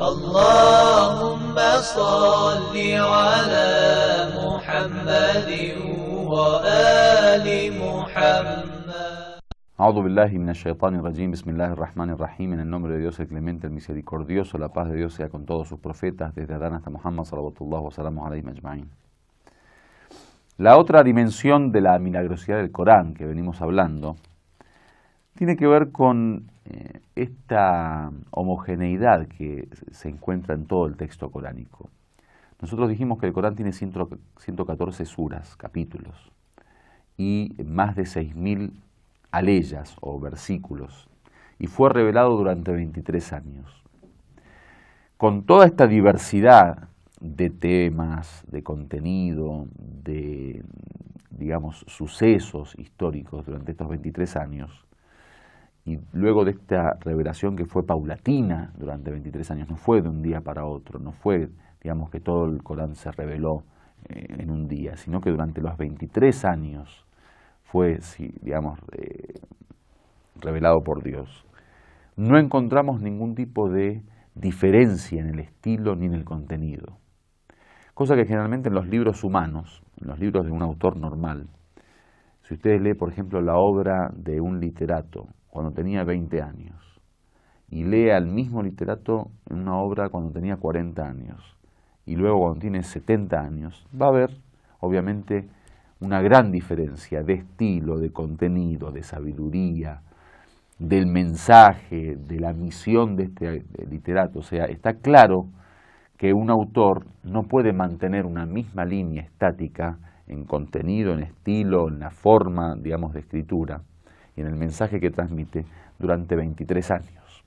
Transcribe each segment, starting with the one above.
اللهم صل على محمد وآل محمد. A'udhu billahi minash shaitanir rajim, bismillahir rahmanir rahim, en el nombre de Dios el clemente, el misericordioso, la paz de Dios sea con todos sus profetas, desde Adán hasta Muhammad, salawatullah wa salamu alayhi majma'in. La otra dimensión de la milagrosidad del Corán que venimos hablando tiene que ver con esta homogeneidad que se encuentra en todo el texto coránico. Nosotros dijimos que el Corán tiene 114 suras, capítulos, y más de 6.000 aleyas o versículos, y fue revelado durante 23 años. Con toda esta diversidad de temas, de contenido, de, digamos, sucesos históricos durante estos 23 años, y luego de esta revelación que fue paulatina durante 23 años, no fue de un día para otro, no fue, digamos, que todo el Corán se reveló en un día, sino que durante los 23 años fue, digamos, revelado por Dios. No encontramos ningún tipo de diferencia en el estilo ni en el contenido. Cosa que generalmente en los libros humanos, en los libros de un autor normal, si ustedes leen, por ejemplo, la obra de un literato cuando tenía 20 años y lee al mismo literato en una obra cuando tenía 40 años y luego cuando tiene 70 años, va a haber, obviamente, una gran diferencia de estilo, de contenido, de sabiduría, del mensaje, de la misión de este literato. O sea, está claro que un autor no puede mantener una misma línea estática en contenido, en estilo, en la forma, digamos, de escritura y en el mensaje que transmite durante 23 años.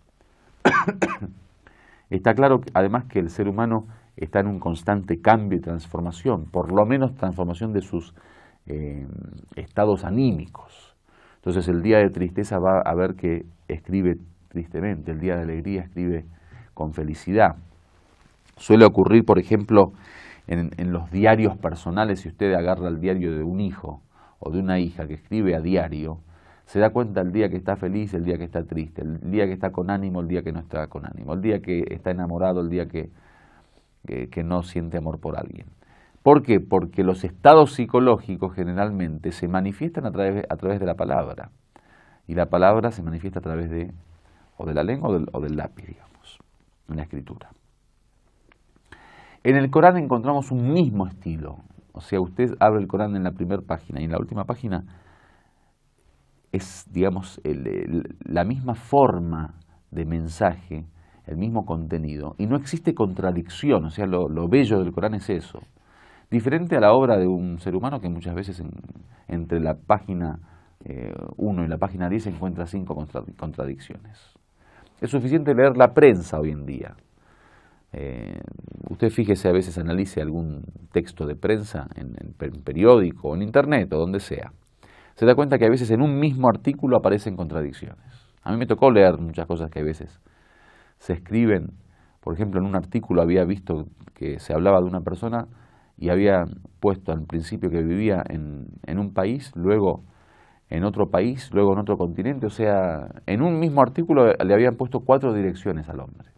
Está claro, además, que el ser humano está en un constante cambio y transformación, por lo menos transformación de sus estados anímicos. Entonces el día de tristeza va a ver que escribe tristemente, el día de alegría escribe con felicidad. Suele ocurrir, por ejemplo, en los diarios personales. Si usted agarra el diario de un hijo o de una hija que escribe a diario, se da cuenta el día que está feliz, el día que está triste, el día que está con ánimo, el día que no está con ánimo, el día que está enamorado, el día que no siente amor por alguien. ¿Por qué? Porque los estados psicológicos generalmente se manifiestan a través de la palabra. Y la palabra se manifiesta a través de la lengua o del lápiz, digamos, en la escritura. En el Corán encontramos un mismo estilo. O sea, usted abre el Corán en la primera página y en la última página es, digamos, la misma forma de mensaje, el mismo contenido. Y no existe contradicción. O sea, lo bello del Corán es eso. Diferente a la obra de un ser humano que muchas veces entre la página 1 y la página 10 se encuentra 5 contradicciones. Es suficiente leer la prensa hoy en día. Usted fíjese, a veces analice algún texto de prensa en periódico o en internet o donde sea. Se da cuenta que a veces en un mismo artículo aparecen contradicciones. A mí me tocó leer muchas cosas que a veces se escriben. Por ejemplo, en un artículo había visto que se hablaba de una persona y había puesto al principio que vivía en un país, luego en otro país, luego en otro continente. O sea, en un mismo artículo le habían puesto 4 direcciones al hombre.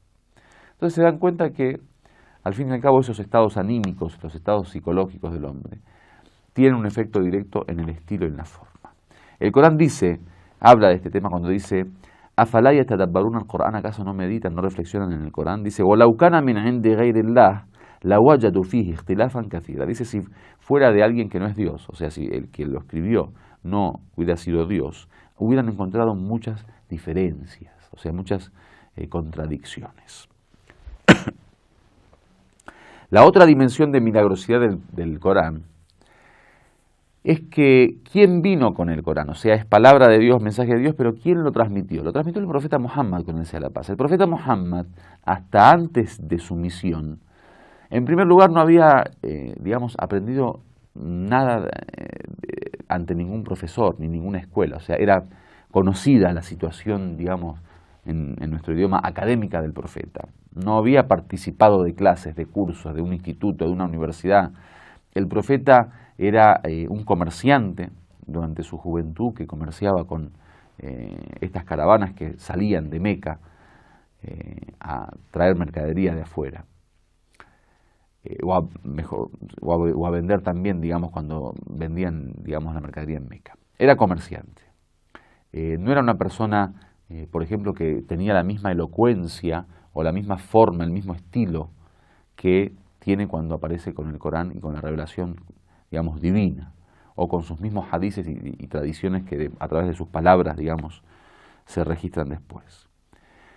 Entonces se dan cuenta que, al fin y al cabo, esos estados anímicos, los estados psicológicos del hombre, tienen un efecto directo en el estilo y en la forma. El Corán habla de este tema cuando dice: ¿Afalá yatadabbaruna al-Qur'an? ¿Acaso no meditan, no reflexionan en el Corán? Dice: وَلَوْ كَانَ مِنْ عِنْدِ غَيْرِ اللَّهِ لَوَجَدُوا فِيهِ اخْتِلَافًا كَثِيرًا. Dice, si fuera de alguien que no es Dios, o sea, si el que lo escribió no hubiera sido Dios, hubieran encontrado muchas diferencias, o sea, muchas contradicciones. La otra dimensión de milagrosidad del Corán es que ¿quién vino con el Corán? O sea, es palabra de Dios, mensaje de Dios, pero ¿quién lo transmitió? Lo transmitió el profeta Muhammad, con él sea la paz. El profeta Muhammad, hasta antes de su misión, en primer lugar no había, digamos, aprendido nada ante ningún profesor ni ninguna escuela. O sea, era conocida la situación, digamos, en nuestro idioma, académica del profeta. No había participado de clases, de cursos, de un instituto, de una universidad. El profeta era un comerciante durante su juventud que comerciaba con estas caravanas que salían de Meca a traer mercadería de afuera. O a vender también, digamos, cuando vendían, digamos, la mercadería en Meca. Era comerciante. No era una persona, por ejemplo, que tenía la misma elocuencia o la misma forma, el mismo estilo que tiene cuando aparece con el Corán y con la revelación, digamos, divina, o con sus mismos hadices y tradiciones que a través de sus palabras, digamos, se registran después.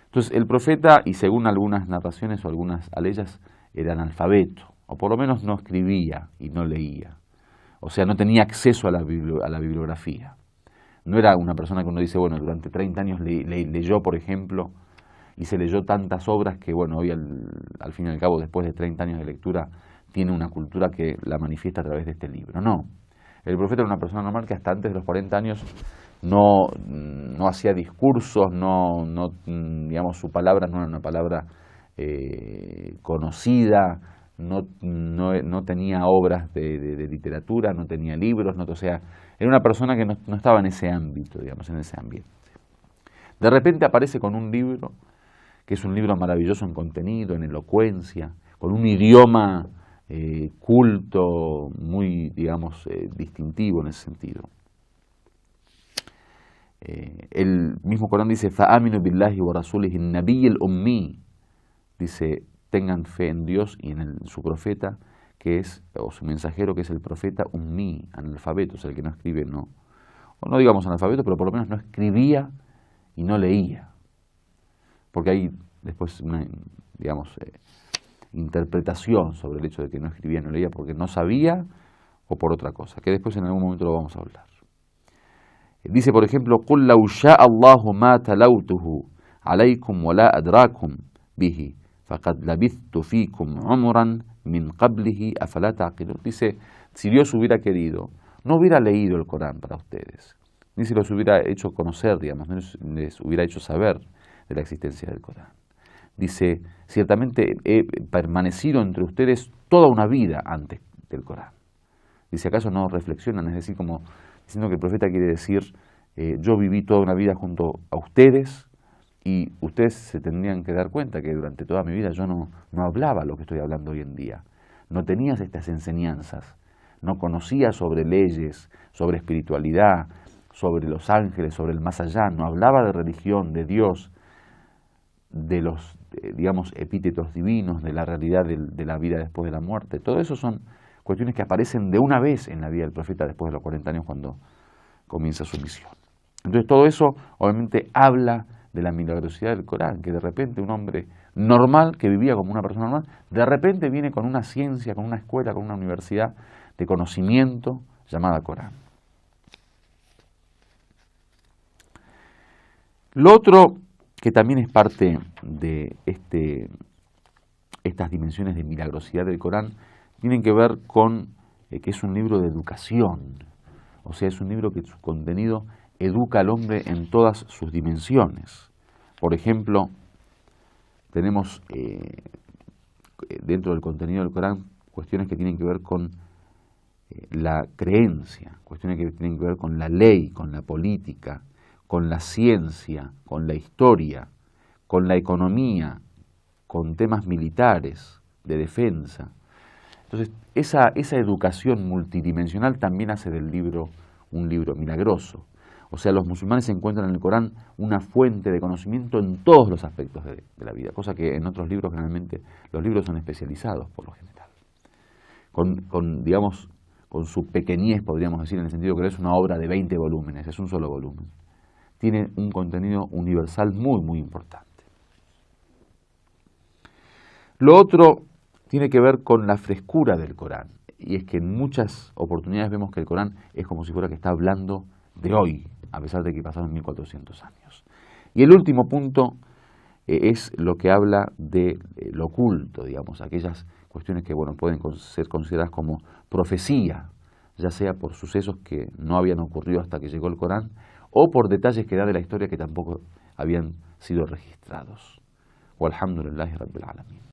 Entonces, el profeta, y según algunas narraciones o algunas aleyas, era analfabeto, o por lo menos no escribía y no leía. O sea, no tenía acceso a la bibliografía. No era una persona que uno dice, bueno, durante 30 años leyó, por ejemplo, y se leyó tantas obras que, bueno, hoy al fin y al cabo, después de 30 años de lectura, tiene una cultura que la manifiesta a través de este libro. No, el profeta era una persona normal que hasta antes de los 40 años no hacía discursos, digamos, su palabra no era una palabra conocida, no tenía obras de literatura, no tenía libros, o sea, era una persona que no estaba en ese ámbito, digamos, en ese ambiente. De repente aparece con un libro, que es un libro maravilloso en contenido, en elocuencia, con un idioma culto, muy, digamos, distintivo en ese sentido. El mismo Corán dice, فَآمِنُوا بِاللَّهِ وَرَسُولِهِ النَّبِيِّ الْأُمِّيِّ. Dice, tengan fe en Dios y en su profeta, que es, o su mensajero, que es el profeta ummi, analfabeto, o sea, el que no escribe, o no digamos analfabeto, pero por lo menos no escribía y no leía. Porque hay después una, digamos, interpretación sobre el hecho de que no escribía y no leía porque no sabía o por otra cosa, que después en algún momento lo vamos a hablar. Dice, por ejemplo, قُلْ لَوْ شَاءَ اللَّهُ مَا تَلَوْتُهُ عَلَيْكُمْ وَلَا أَدْرَاكُمْ بِهِ فَقَدْ لَبِثْتُ فِيكُمْ عُمُرًا مِنْ قَبْلِهِ أَفَلَا تَعْقِلُونَ. Dice, si Dios hubiera querido, no hubiera leído el Corán para ustedes, ni se los hubiera hecho conocer, digamos, no les hubiera hecho saber de la existencia del Corán. Dice, ciertamente he permanecido entre ustedes toda una vida antes del Corán. Dice, ¿acaso no reflexionan? Es decir, como diciendo que el profeta quiere decir, yo viví toda una vida junto a ustedes y ustedes se tendrían que dar cuenta que durante toda mi vida yo no hablaba lo que estoy hablando hoy en día. No tenía estas enseñanzas, no conocía sobre leyes, sobre espiritualidad, sobre los ángeles, sobre el más allá, no hablaba de religión, de Dios, de los, digamos, epítetos divinos, de la realidad de la vida después de la muerte. Todo eso son cuestiones que aparecen de una vez en la vida del profeta después de los 40 años cuando comienza su misión. Entonces todo eso obviamente habla de la milagrosidad del Corán, que de repente un hombre normal, que vivía como una persona normal, de repente viene con una ciencia, con una escuela, con una universidad de conocimiento llamada Corán. Lo otro que también es parte de estas dimensiones de milagrosidad del Corán, tienen que ver con que es un libro de educación, o sea, es un libro que su contenido educa al hombre en todas sus dimensiones. Por ejemplo, tenemos dentro del contenido del Corán cuestiones que tienen que ver con la creencia, cuestiones que tienen que ver con la ley, con la política, con la ciencia, con la historia, con la economía, con temas militares, de defensa. Entonces, esa educación multidimensional también hace del libro un libro milagroso. O sea, los musulmanes encuentran en el Corán una fuente de conocimiento en todos los aspectos de la vida, cosa que en otros libros generalmente los libros son especializados por lo general. Digamos, con su pequeñez, podríamos decir, en el sentido que no es una obra de 20 volúmenes, es un solo volumen. Tiene un contenido universal muy, muy importante. Lo otro tiene que ver con la frescura del Corán, y es que en muchas oportunidades vemos que el Corán es como si fuera que está hablando de hoy, a pesar de que pasaron 1400 años. Y el último punto es lo que habla de lo oculto, digamos, aquellas cuestiones que pueden ser consideradas como profecía, ya sea por sucesos que no habían ocurrido hasta que llegó el Corán, o por detalles que da de la historia que tampoco habían sido registrados. Walhamdulillahi Rabbil Alamin.